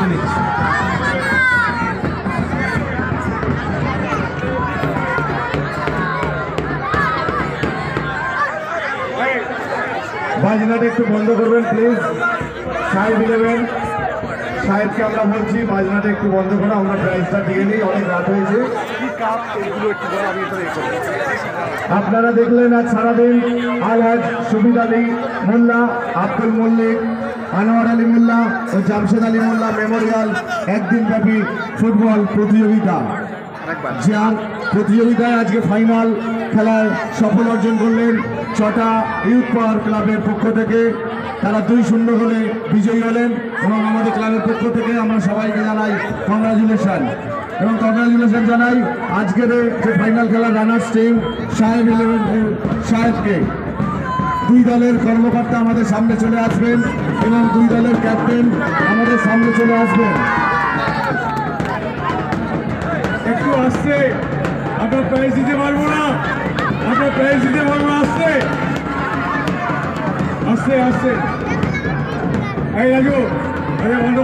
প্রস্তুতি নিচ্ছে। বাজনাটা একটু বন্ধ করবেন প্লিজ। সাহেব নেবেন, সাহেবকে আমরা বলছি বাজনাটা একটু বন্ধ করো, আমরা প্রাইজটা দিয়ে নিই, অনেক রাত হয়েছে। আপনারা দেখলেন আজ সারাদিন আলহাজ সুবিদ আলী মোল্লা, আব্দুল মল্লিক, আনোয়ার আলী মোল্লা ও জামশেদ আলী মোল্লা মেমোরিয়াল একদিনব্যাপী ফুটবল প্রতিযোগিতা। যা প্রতিযোগিতায় আজকে ফাইনাল খেলায় সফল অর্জন করলেন ছটা ইউথ পাওয়ার ক্লাবের পক্ষ থেকে। তারা 2-0 গোলে বিজয়ী হলেন এবং আমাদের ক্লাবের পক্ষ থেকে আমরা সবাইকে জানাই কংগ্রাচুলেশন এবং কংগ্রাচুলেশন জানাই আজকের যে ফাইনাল খেলার রানার্স টিম সাহেব 11 সাহেবকে। 2 দলের কর্মকর্তা আমাদের সামনে চলে আসবেন এবং 2 দলের ক্যাপ্টেন আমাদের সামনে চলে আসবেন। একটু আসছে, আপনার প্রাইজ দিতে পারবো না, আপনার প্রাইজ দিতে পারবো না। আসছে আসছে আসছে, এই রাজু, আরে বন্ধ।